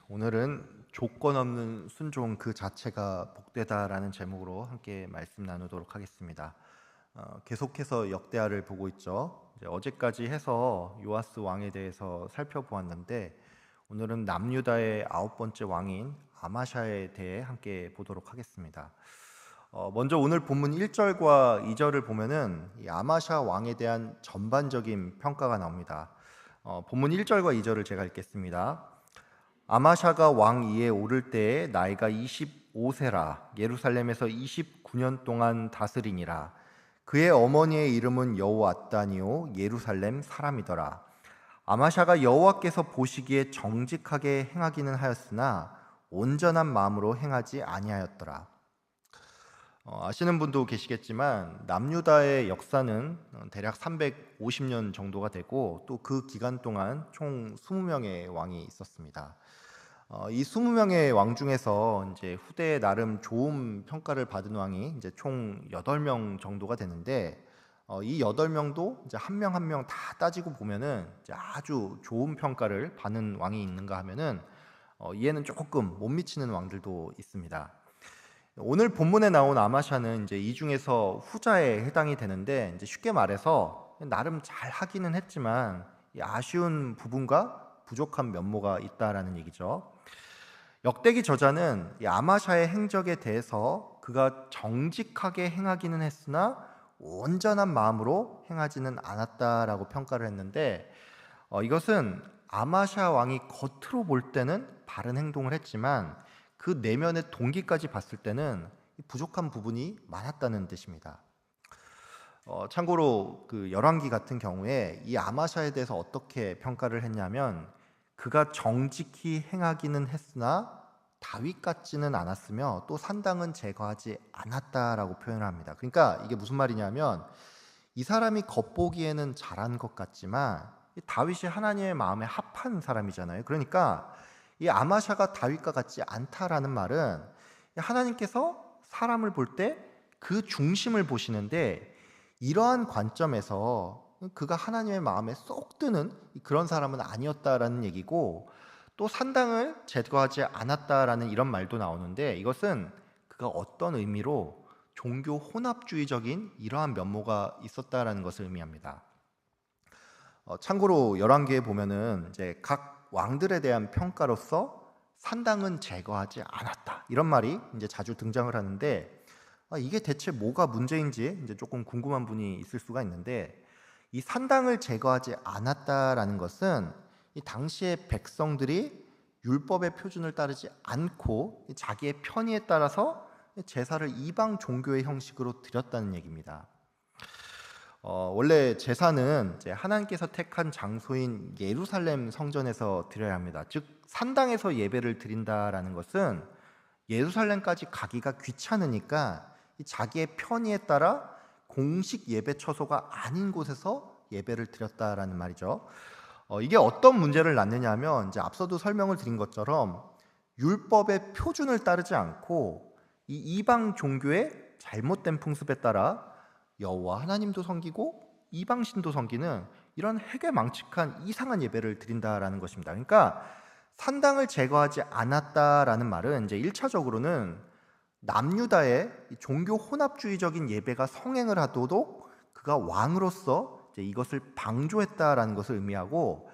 오늘은 조건 없는 순종 그 자체가 복되다라는 제목으로 함께 말씀 나누도록 하겠습니다. 계속해서 역대하를 보고 있죠. 어제까지 해서 요아스 왕에 대해서 살펴보았는데 오늘은 남유다의 9번째 왕인 아마샤에 대해 함께 보도록 하겠습니다. 먼저 오늘 본문 1절과 2절을 보면은 이 아마샤 왕에 대한 전반적인 평가가 나옵니다. 본문 1절과 2절을 제가 읽겠습니다. 아마샤가 왕 위에 오를 때에 나이가 25세라 예루살렘에서 29년 동안 다스리니라. 그의 어머니의 이름은 여호앗다니요 예루살렘 사람이더라. 아마샤가 여호와께서 보시기에 정직하게 행하기는 하였으나 온전한 마음으로 행하지 아니하였더라. 아시는 분도 계시겠지만 남유다의 역사는 대략 350년 정도가 되고 또 그 기간 동안 총 20명의 왕이 있었습니다. 이 20명의 왕 중에서 이제 후대에 나름 좋은 평가를 받은 왕이 이제 총 8명 정도가 되는데 이 8명도 이제 한 명 한 명 다 따지고 보면은 이제 아주 좋은 평가를 받는 왕이 있는가 하면은 이에는 조금 못 미치는 왕들도 있습니다. 오늘 본문에 나온 아마샤는 이제 이 중에서 후자에 해당이 되는데 이제 쉽게 말해서 나름 잘 하기는 했지만 아쉬운 부분과 부족한 면모가 있다라는 얘기죠. 역대기 저자는 이 아마샤의 행적에 대해서 그가 정직하게 행하기는 했으나 온전한 마음으로 행하지는 않았다라고 평가를 했는데 이것은 아마샤 왕이 겉으로 볼 때는 바른 행동을 했지만 그 내면의 동기까지 봤을 때는 부족한 부분이 많았다는 뜻입니다. 참고로 그 열왕기 같은 경우에 이 아마샤에 대해서 어떻게 평가를 했냐면 그가 정직히 행하기는 했으나 다윗 같지는 않았으며 또 산당은 제거하지 않았다라고 표현을 합니다. 그러니까 이게 무슨 말이냐면 이 사람이 겉보기에는 잘한 것 같지만 다윗이 하나님의 마음에 합한 사람이잖아요. 그러니까 이 아마샤가 다윗과 같지 않다라는 말은 하나님께서 사람을 볼 때 그 중심을 보시는데 이러한 관점에서 그가 하나님의 마음에 쏙 드는 그런 사람은 아니었다라는 얘기고 또 산당을 제거하지 않았다라는 이런 말도 나오는데 이것은 그가 어떤 의미로 종교 혼합주의적인 이러한 면모가 있었다라는 것을 의미합니다. 참고로 열왕기에 보면은 이제 각 왕들에 대한 평가로서 산당은 제거하지 않았다 이런 말이 이제 자주 등장을 하는데 이게 대체 뭐가 문제인지 이제 조금 궁금한 분이 있을 수가 있는데 이 산당을 제거하지 않았다라는 것은 이 당시의 백성들이 율법의 표준을 따르지 않고 자기의 편의에 따라서 제사를 이방 종교의 형식으로 드렸다는 얘기입니다. 원래 제사는 이제 하나님께서 택한 장소인 예루살렘 성전에서 드려야 합니다. 즉 산당에서 예배를 드린다라는 것은 예루살렘까지 가기가 귀찮으니까 자기의 편의에 따라 공식 예배 처소가 아닌 곳에서 예배를 드렸다라는 말이죠. 이게 어떤 문제를 낳느냐면 이제 앞서도 설명을 드린 것처럼 율법의 표준을 따르지 않고 이 이방 종교의 잘못된 풍습에 따라 여호와 하나님도 섬기고 이방신도 섬기는 이런 해괴망측한 이상한 예배를 드린다라는 것입니다. 그러니까 산당을 제거하지 않았다라는 말은 이제 1차적으로는 남유다의 종교 혼합주의적인 예배가 성행을 하도록 그가 왕으로서 이제 이것을 방조했다라는 것을 의미하고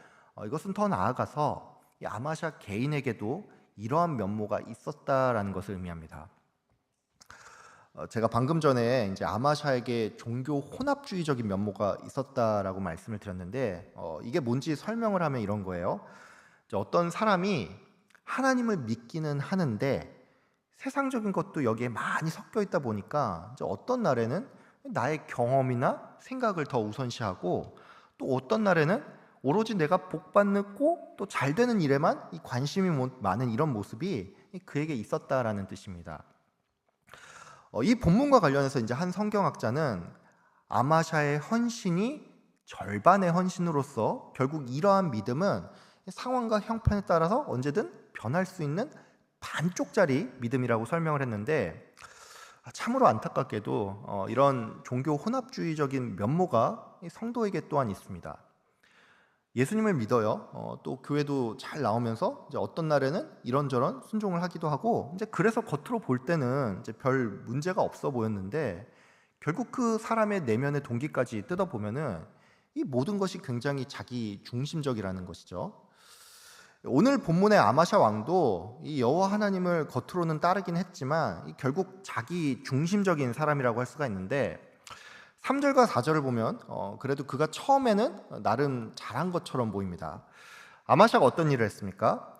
이것은 더 나아가서 이 아마샤 개인에게도 이러한 면모가 있었다라는 것을 의미합니다. 제가 방금 전에 이제 아마샤에게 종교 혼합주의적인 면모가 있었다라고 말씀을 드렸는데 이게 뭔지 설명을 하면 이런 거예요. 어떤 사람이 하나님을 믿기는 하는데 세상적인 것도 여기에 많이 섞여 있다 보니까 이제 어떤 날에는 나의 경험이나 생각을 더 우선시하고 또 어떤 날에는 오로지 내가 복받고 또 잘 되는 일에만 이 관심이 많은 이런 모습이 그에게 있었다라는 뜻입니다. 이 본문과 관련해서 이제 한 성경학자는 아마샤의 헌신이 절반의 헌신으로서 결국 이러한 믿음은 상황과 형편에 따라서 언제든 변할 수 있는 반쪽짜리 믿음이라고 설명을 했는데 참으로 안타깝게도 이런 종교 혼합주의적인 면모가 성도에게 또한 있습니다. 예수님을 믿어요. 또 교회도 잘 나오면서 이제 어떤 날에는 이런저런 순종을 하기도 하고, 이제 그래서 겉으로 볼 때는 이제 별 문제가 없어 보였는데, 결국 그 사람의 내면의 동기까지 뜯어보면은 이 모든 것이 굉장히 자기 중심적이라는 것이죠. 오늘 본문의 아마샤 왕도 이 여호와 하나님을 겉으로는 따르긴 했지만 결국 자기 중심적인 사람이라고 할 수가 있는데, 3절과 4절을 보면 그래도 그가 처음에는 나름 잘한 것처럼 보입니다. 아마샤가 어떤 일을 했습니까?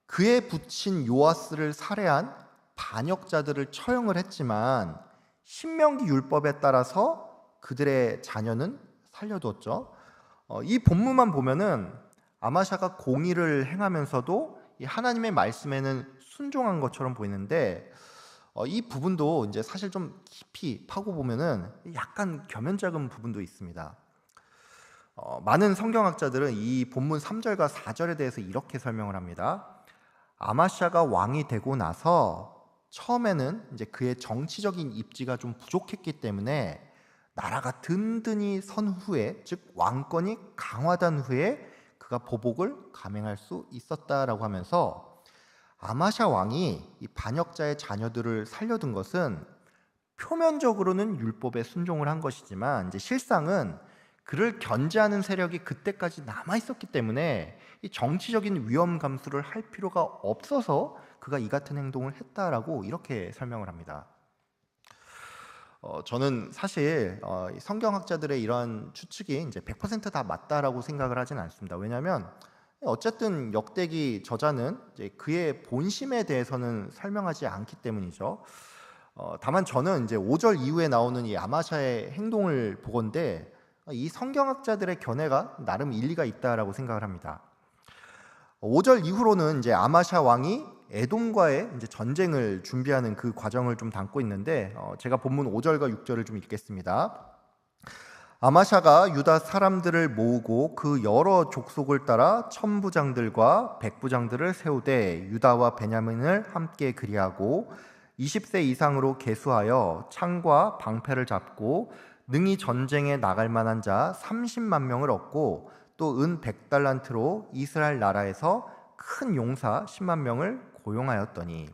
그의 부친 요아스를 살해한 반역자들을 처형을 했지만 신명기 율법에 따라서 그들의 자녀는 살려두었죠. 이 본문만 보면은 아마샤가 공의를 행하면서도 이 하나님의 말씀에는 순종한 것처럼 보이는데, 이 부분도 이제 사실 좀 깊이 파고 보면은 약간 겸연작은 부분도 있습니다. 많은 성경학자들은 이 본문 3절과 4절에 대해서 이렇게 설명을 합니다. 아마샤가 왕이 되고 나서 처음에는 이제 그의 정치적인 입지가 좀 부족했기 때문에 나라가 든든히 선 후에, 즉 왕권이 강화된 후에 그가 보복을 감행할 수 있었다라고 하면서, 아마샤 왕이 이 반역자의 자녀들을 살려둔 것은 표면적으로는 율법에 순종을 한 것이지만 이제 실상은 그를 견제하는 세력이 그때까지 남아 있었기 때문에 이 정치적인 위험 감수를 할 필요가 없어서 그가 이 같은 행동을 했다라고 이렇게 설명을 합니다. 저는 사실 성경학자들의 이러한 추측이 이제 100%다 맞다라고 생각을 하진 않습니다. 왜냐하면 어쨌든 역대기 저자는 이제 그의 본심에 대해서는 설명하지 않기 때문이죠. 다만 저는 이제 5절 이후에 나오는 이 아마샤의 행동을 보건대 이 성경학자들의 견해가 나름 일리가 있다라고 생각을 합니다. 5절 이후로는 이제 아마샤 왕이 에돔과의 이제 전쟁을 준비하는 그 과정을 좀 담고 있는데, 제가 본문 5절과 6절을 좀 읽겠습니다. 아마샤가 유다 사람들을 모으고 그 여러 족속을 따라 천부장들과 백부장들을 세우되 유다와 베냐민을 함께 그리하고 20세 이상으로 계수하여 창과 방패를 잡고 능히 전쟁에 나갈 만한 자 30만 명을 얻고 또 은 100달란트로 이스라엘 나라에서 큰 용사 10만 명을 고용하였더니,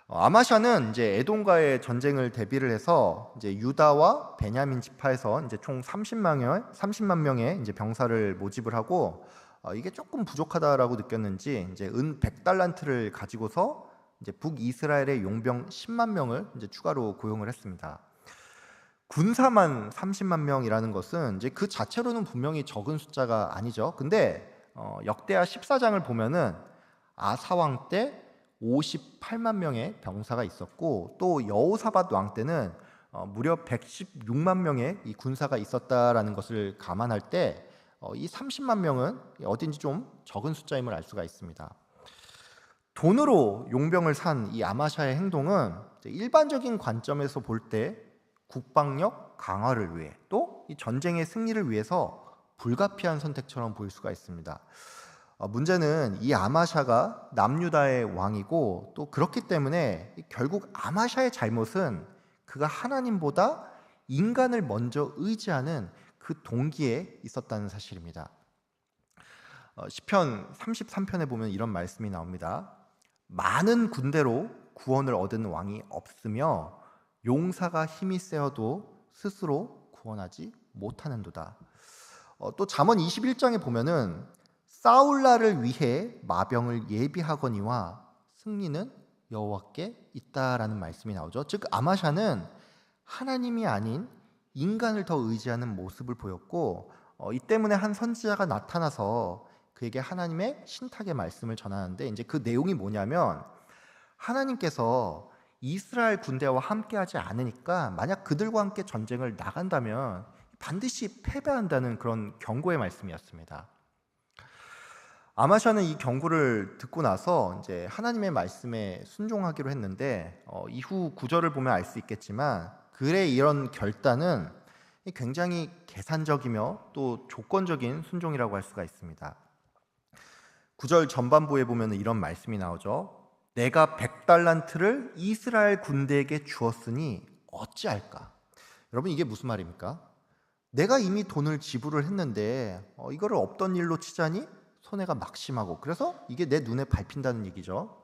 아마샤는 이제 에돔과의 전쟁을 대비를 해서 이제 유다와 베냐민 지파에서 이제 총 30만 명의 이제 병사를 모집을 하고, 이게 조금 부족하다라고 느꼈는지 이제 은 100달란트를 가지고서 이제 북이스라엘의 용병 10만 명을 이제 추가로 고용을 했습니다. 군사만 30만 명이라는 것은 이제 그 자체로는 분명히 적은 숫자가 아니죠. 근데 역대하 14장을 보면은 아사왕 때 58만 명의 병사가 있었고, 또 여호사밧 왕 때는 무려 116만 명의 이 군사가 있었다라는 것을 감안할 때 이 30만 명은 어딘지 좀 적은 숫자임을 알 수가 있습니다. 돈으로 용병을 산 이 아마샤의 행동은 일반적인 관점에서 볼 때 국방력 강화를 위해, 또 이 전쟁의 승리를 위해서 불가피한 선택처럼 보일 수가 있습니다. 문제는 이 아마샤가 남유다의 왕이고, 또 그렇기 때문에 결국 아마샤의 잘못은 그가 하나님보다 인간을 먼저 의지하는 그 동기에 있었다는 사실입니다. 시편 33편에 보면 이런 말씀이 나옵니다. 많은 군대로 구원을 얻은 왕이 없으며 용사가 힘이 세어도 스스로 구원하지 못하는도다. 또 잠언 21장에 보면은 싸울날을 위해 마병을 예비하거니와 승리는 여호와께 있다라는 말씀이 나오죠. 즉 아마샤는 하나님이 아닌 인간을 더 의지하는 모습을 보였고, 이 때문에 한 선지자가 나타나서 그에게 하나님의 신탁의 말씀을 전하는데, 이제 그 내용이 뭐냐면 하나님께서 이스라엘 군대와 함께하지 않으니까 만약 그들과 함께 전쟁을 나간다면 반드시 패배한다는 그런 경고의 말씀이었습니다. 아마샤는 이 경고를 듣고 나서 이제 하나님의 말씀에 순종하기로 했는데, 이후 구절을 보면 알 수 있겠지만 그의 이런 결단은 굉장히 계산적이며 또 조건적인 순종이라고 할 수가 있습니다. 구절 전반부에 보면 이런 말씀이 나오죠. 내가 100달란트를 이스라엘 군대에게 주었으니 어찌할까? 여러분, 이게 무슨 말입니까? 내가 이미 돈을 지불을 했는데 이거를 없던 일로 치자니 손해가 막심하고, 그래서 이게 내 눈에 밟힌다는 얘기죠.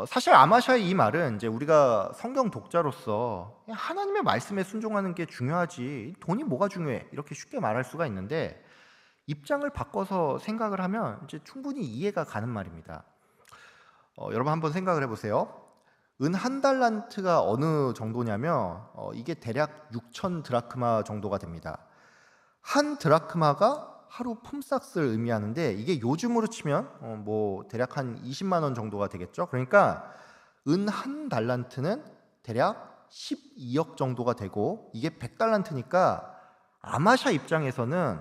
사실 아마샤의 이 말은 이제 우리가 성경 독자로서 그냥 하나님의 말씀에 순종하는 게 중요하지 돈이 뭐가 중요해 이렇게 쉽게 말할 수가 있는데, 입장을 바꿔서 생각을 하면 이제 충분히 이해가 가는 말입니다. 여러분 한번 생각을 해보세요. 은 한 달란트가 어느 정도냐면 이게 대략 6천 드라크마 정도가 됩니다. 한 드라크마가 하루 품삯을 의미하는데, 이게 요즘으로 치면 뭐 대략 한 20만 원 정도가 되겠죠. 그러니까 은 한 달란트는 대략 12억 정도가 되고, 이게 100달란트니까 아마샤 입장에서는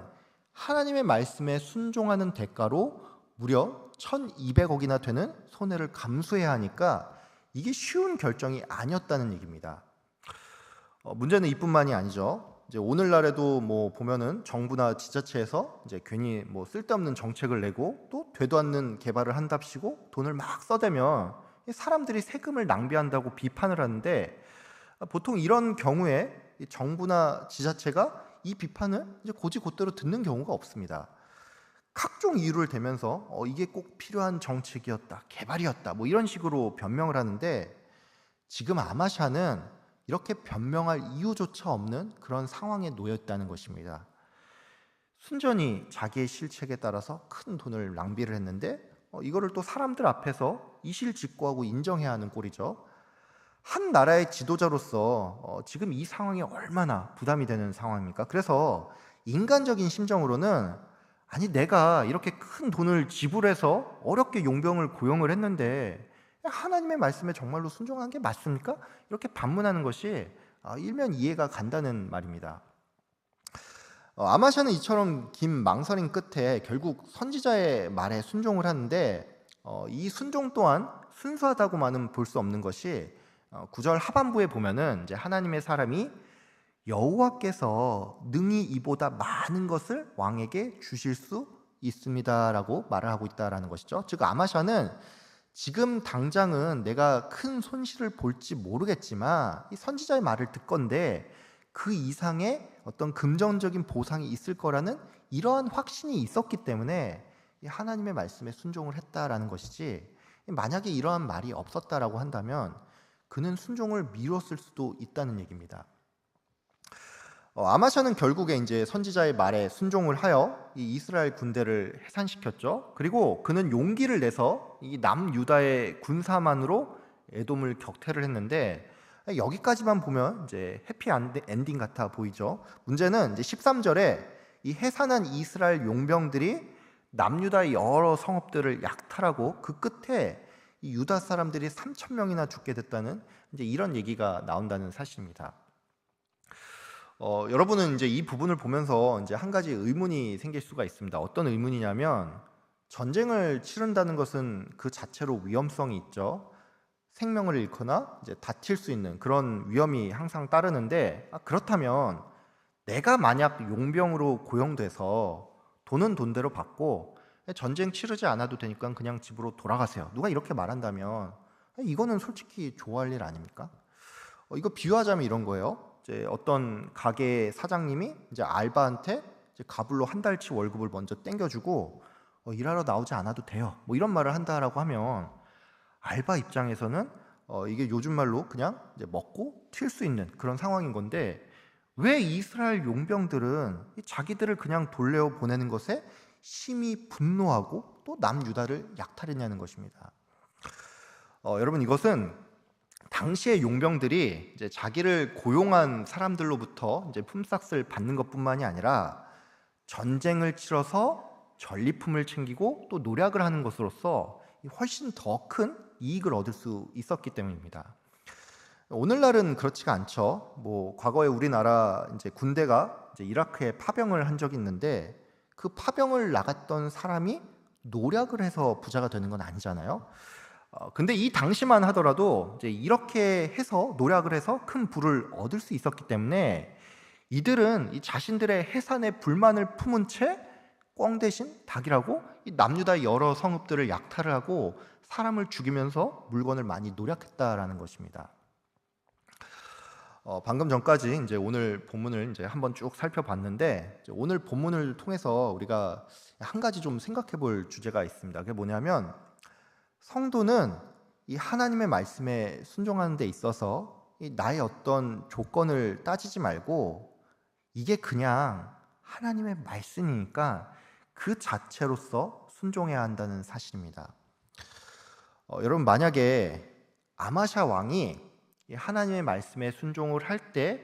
하나님의 말씀에 순종하는 대가로 무려 1200억이나 되는 손해를 감수해야 하니까 이게 쉬운 결정이 아니었다는 얘기입니다. 문제는 이뿐만이 아니죠. 이제 오늘날에도 뭐 보면은 정부나 지자체에서 이제 괜히 뭐 쓸데없는 정책을 내고 또 되도 않는 개발을 한답시고 돈을 막 써대면 사람들이 세금을 낭비한다고 비판을 하는데, 보통 이런 경우에 정부나 지자체가 이 비판을 이제 곧이곧대로 듣는 경우가 없습니다. 각종 이유를 대면서 이게 꼭 필요한 정책이었다, 개발이었다, 뭐 이런 식으로 변명을 하는데, 지금 아마샤는 이렇게 변명할 이유조차 없는 그런 상황에 놓였다는 것입니다. 순전히 자기의 실책에 따라서 큰 돈을 낭비를 했는데 이거를 또 사람들 앞에서 이실직고하고 인정해야 하는 꼴이죠. 한 나라의 지도자로서 지금 이 상황이 얼마나 부담이 되는 상황입니까? 그래서 인간적인 심정으로는, 아니 내가 이렇게 큰 돈을 지불해서 어렵게 용병을 고용을 했는데 하나님의 말씀에 정말로 순종한 게 맞습니까? 이렇게 반문하는 것이 일면 이해가 간다는 말입니다. 아마샤는 이처럼 긴 망설임 끝에 결국 선지자의 말에 순종을 하는데, 이 순종 또한 순수하다고만은 볼 수 없는 것이 9절 하반부에 보면은 이제 하나님의 사람이 여호와께서 능히 이보다 많은 것을 왕에게 주실 수 있습니다라고 말을 하고 있다라는 것이죠. 즉 아마샤는 지금 당장은 내가 큰 손실을 볼지 모르겠지만 이 선지자의 말을 듣건대 그 이상의 어떤 금전적인 보상이 있을 거라는 이러한 확신이 있었기 때문에 하나님의 말씀에 순종을 했다라는 것이지, 만약에 이러한 말이 없었다라고 한다면 그는 순종을 미뤘을 수도 있다는 얘기입니다. 아마샤는 결국에 이제 선지자의 말에 순종을 하여 이 이스라엘 군대를 해산시켰죠. 그리고 그는 용기를 내서 이 남유다의 군사만으로 에돔을 격퇴를 했는데, 여기까지만 보면 이제 해피 엔딩 같아 보이죠. 문제는 이제 13절에 이 해산한 이스라엘 용병들이 남유다의 여러 성읍들을 약탈하고 그 끝에 이 유다 사람들이 3천 명이나 죽게 됐다는 이제 이런 얘기가 나온다는 사실입니다. 여러분은 이제 이 부분을 보면서 이제 한 가지 의문이 생길 수가 있습니다. 어떤 의문이냐면, 전쟁을 치른다는 것은 그 자체로 위험성이 있죠. 생명을 잃거나 이제 다칠 수 있는 그런 위험이 항상 따르는데, 그렇다면 내가 만약 용병으로 고용돼서 돈은 돈대로 받고 전쟁 치르지 않아도 되니까 그냥 집으로 돌아가세요, 누가 이렇게 말한다면 이거는 솔직히 좋아할 일 아닙니까? 이거 비유하자면 이런 거예요. 이제 어떤 가게 사장님이 이제 알바한테 이제 가불로 한 달치 월급을 먼저 땡겨주고 일하러 나오지 않아도 돼요, 뭐 이런 말을 한다라고 하면 알바 입장에서는 이게 요즘 말로 그냥 이제 먹고 튈 수 있는 그런 상황인 건데, 왜 이스라엘 용병들은 자기들을 그냥 돌려 보내는 것에 심히 분노하고 또 남유다를 약탈했냐는 것입니다. 여러분, 이것은 당시의 용병들이 이제 자기를 고용한 사람들로부터 이제 품삯을 받는 것뿐만이 아니라 전쟁을 치러서 전리품을 챙기고 또 노력을 하는 것으로서 훨씬 더 큰 이익을 얻을 수 있었기 때문입니다. 오늘날은 그렇지가 않죠. 뭐 과거에 우리나라 이제 군대가 이제 이라크에 파병을 한 적이 있는데, 그 파병을 나갔던 사람이 노력을 해서 부자가 되는 건 아니잖아요. 근데 이 당시만 하더라도 이제 이렇게 해서 노력을 해서 큰 부를 얻을 수 있었기 때문에 이들은 이 자신들의 해산에 불만을 품은 채 꽝 대신 닭이라고 이 남유다의 여러 성읍들을 약탈을 하고 사람을 죽이면서 물건을 많이 노력했다라는 것입니다. 방금 전까지 이제 오늘 본문을 이제 한번 쭉 살펴봤는데, 이제 오늘 본문을 통해서 우리가 한 가지 좀 생각해 볼 주제가 있습니다. 그게 뭐냐면, 성도는 이 하나님의 말씀에 순종하는 데 있어서 이 나의 어떤 조건을 따지지 말고, 이게 그냥 하나님의 말씀이니까 그 자체로서 순종해야 한다는 사실입니다. 여러분, 만약에 아마샤 왕이 이 하나님의 말씀에 순종을 할 때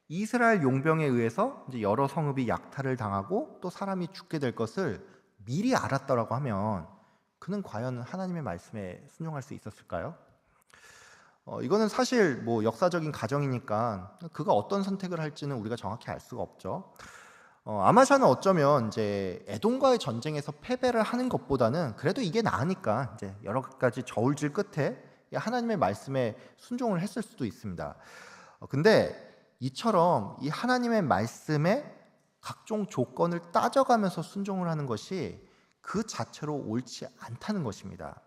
이스라엘 용병에 의해서 이제 여러 성읍이 약탈을 당하고 또 사람이 죽게 될 것을 미리 알았다라고 하면, 그는 과연 하나님의 말씀에 순종할 수 있었을까요? 이거는 사실 뭐 역사적인 가정이니까 그가 어떤 선택을 할지는 우리가 정확히 알 수가 없죠. 아마샤는 어쩌면 이제 에돔과의 전쟁에서 패배를 하는 것보다는 그래도 이게 나으니까 이제 여러 가지 저울질 끝에 하나님의 말씀에 순종을 했을 수도 있습니다. 근데 이처럼 이 하나님의 말씀에 각종 조건을 따져가면서 순종을 하는 것이 그 자체로 옳지 않다는 것입니다.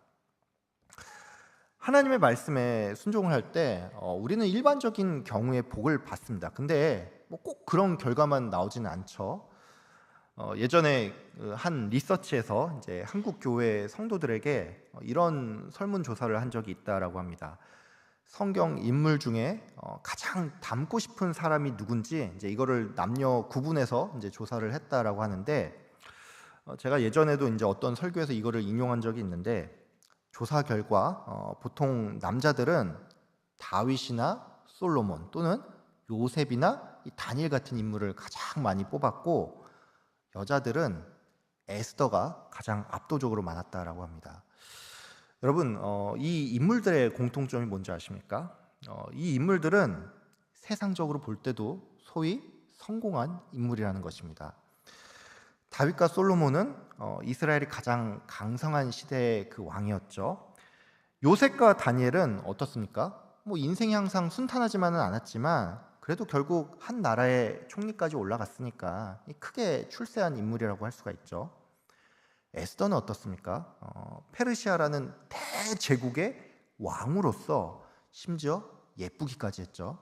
하나님의 말씀에 순종을 할 때 우리는 일반적인 경우에 복을 받습니다. 근데 뭐 꼭 그런 결과만 나오지는 않죠. 예전에 한 리서치에서 이제 한국 교회 성도들에게 이런 설문조사를 한 적이 있다라고 합니다. 성경 인물 중에 가장 닮고 싶은 사람이 누군지 이제 이거를 남녀 구분해서 이제 조사를 했다라고 하는데, 제가 예전에도 이제 어떤 설교에서 이거를 인용한 적이 있는데, 조사 결과 보통 남자들은 다윗이나 솔로몬 또는 요셉이나 이 다니엘 같은 인물을 가장 많이 뽑았고, 여자들은 에스더가 가장 압도적으로 많았다라고 합니다. 여러분, 이 인물들의 공통점이 뭔지 아십니까? 이 인물들은 세상적으로 볼 때도 소위 성공한 인물이라는 것입니다. 다윗과 솔로몬은 이스라엘이 가장 강성한 시대의 그 왕이었죠. 요셉과 다니엘은 어떻습니까? 뭐 인생이 항상 순탄하지만은 않았지만 그래도 결국 한 나라의 총리까지 올라갔으니까 크게 출세한 인물이라고 할 수가 있죠. 에스더는 어떻습니까? 페르시아라는 대제국의 왕으로서 심지어 예쁘기까지 했죠.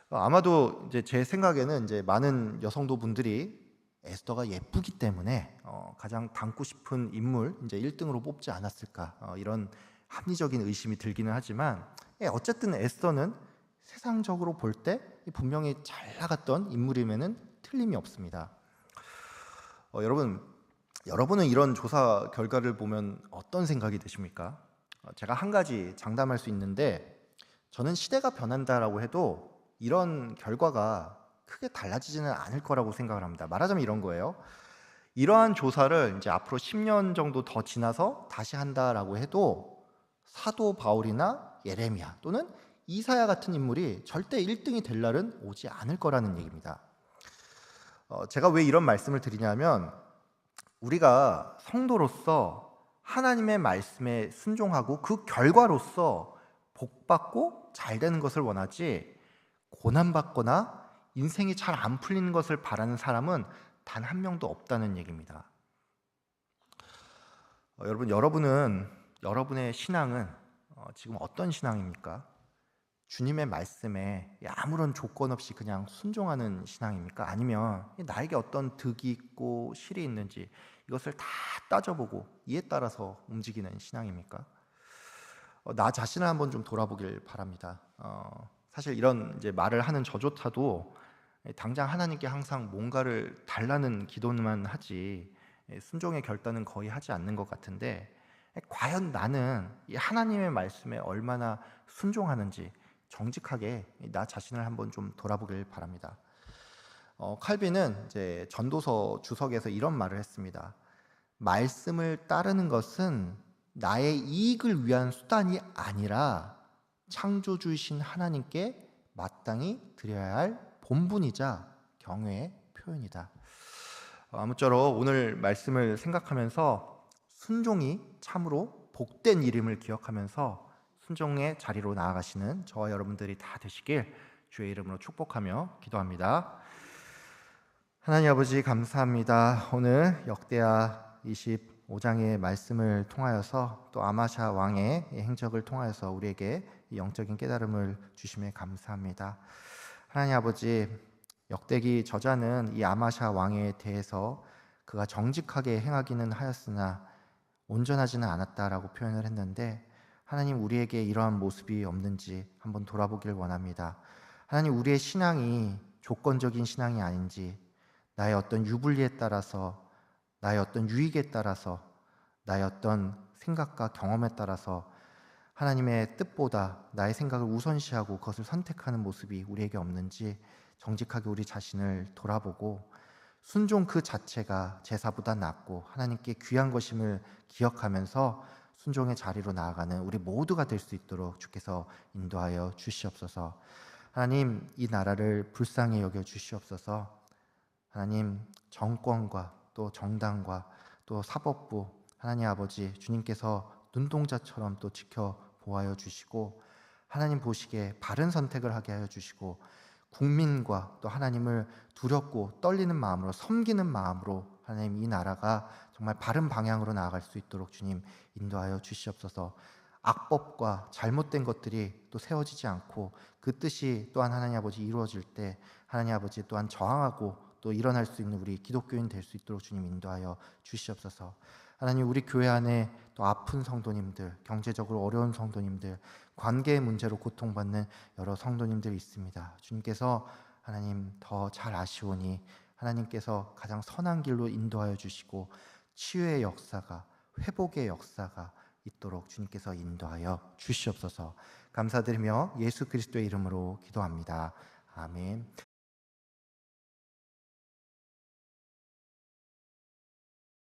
아마도 이제 제 생각에는 이제 많은 여성도분들이 에스더가 예쁘기 때문에 가장 닮고 싶은 인물 이제 1등으로 뽑지 않았을까, 이런 합리적인 의심이 들기는 하지만, 어쨌든 에스더는 세상적으로 볼 때 분명히 잘 나갔던 인물임에는 틀림이 없습니다. 여러분은 이런 조사 결과를 보면 어떤 생각이 드십니까? 제가 한 가지 장담할 수 있는데, 저는 시대가 변한다라고 해도 이런 결과가 크게 달라지지는 않을 거라고 생각을 합니다. 말하자면 이런 거예요. 이러한 조사를 이제 앞으로 10년 정도 더 지나서 다시 한다라고 해도 사도 바울이나 예레미야 또는 이사야 같은 인물이 절대 1등이 될 날은 오지 않을 거라는 얘기입니다. 제가 왜 이런 말씀을 드리냐면, 우리가 성도로서 하나님의 말씀에 순종하고 그 결과로서 복받고 잘 되는 것을 원하지, 고난받거나 인생이 잘 안 풀리는 것을 바라는 사람은 단 한 명도 없다는 얘기입니다. 여러분의 신앙은 지금 어떤 신앙입니까? 주님의 말씀에 아무런 조건 없이 그냥 순종하는 신앙입니까? 아니면 나에게 어떤 득이 있고 실이 있는지 이것을 다 따져보고 이에 따라서 움직이는 신앙입니까? 나 자신을 한번 좀 돌아보길 바랍니다. 사실 이런 이제 말을 하는 저조차도 당장 하나님께 항상 뭔가를 달라는 기도만 하지 순종의 결단은 거의 하지 않는 것 같은데, 과연 나는 이 하나님의 말씀에 얼마나 순종하는지 정직하게 나 자신을 한번 좀 돌아보길 바랍니다. 칼빈은 이제 전도서 주석에서 이런 말을 했습니다. 말씀을 따르는 것은 나의 이익을 위한 수단이 아니라 창조주이신 하나님께 마땅히 드려야 할 본분이자 경외의 표현이다. 아무쪼록 오늘 말씀을 생각하면서 순종이 참으로 복된 일임을 기억하면서 순종의 자리로 나아가시는 저와 여러분들이 다 되시길 주의 이름으로 축복하며 기도합니다. 하나님 아버지, 감사합니다. 오늘 역대하 20 5장의 말씀을 통하여서 또 아마샤 왕의 행적을 통하여서 우리에게 이 영적인 깨달음을 주심에 감사합니다. 하나님 아버지, 역대기 저자는 이 아마샤 왕에 대해서 그가 정직하게 행하기는 하였으나 온전하지는 않았다라고 표현을 했는데, 하나님, 우리에게 이러한 모습이 없는지 한번 돌아보길 원합니다. 하나님, 우리의 신앙이 조건적인 신앙이 아닌지, 나의 어떤 유불리에 따라서, 나의 어떤 유익에 따라서, 나의 어떤 생각과 경험에 따라서 하나님의 뜻보다 나의 생각을 우선시하고 그것을 선택하는 모습이 우리에게 없는지 정직하게 우리 자신을 돌아보고, 순종 그 자체가 제사보다 낫고 하나님께 귀한 것임을 기억하면서 순종의 자리로 나아가는 우리 모두가 될 수 있도록 주께서 인도하여 주시옵소서. 하나님, 이 나라를 불쌍히 여겨 주시옵소서. 하나님, 정권과 또 정당과 또 사법부, 하나님 아버지, 주님께서 눈동자처럼 또 지켜보아여 주시고, 하나님 보시기에 바른 선택을 하게 하여 주시고, 국민과 또 하나님을 두렵고 떨리는 마음으로, 섬기는 마음으로 하나님, 이 나라가 정말 바른 방향으로 나아갈 수 있도록 주님 인도하여 주시옵소서. 악법과 잘못된 것들이 또 세워지지 않고 그 뜻이 또한 하나님 아버지 이루어질 때 하나님 아버지 또한 저항하고 또 일어날 수 있는 우리 기독교인 될 수 있도록 주님 인도하여 주시옵소서. 하나님, 우리 교회 안에 또 아픈 성도님들, 경제적으로 어려운 성도님들, 관계의 문제로 고통받는 여러 성도님들이 있습니다. 주님께서 하나님 더 잘 아시오니 하나님께서 가장 선한 길로 인도하여 주시고 치유의 역사가, 회복의 역사가 있도록 주님께서 인도하여 주시옵소서. 감사드리며 예수 그리스도의 이름으로 기도합니다. 아멘.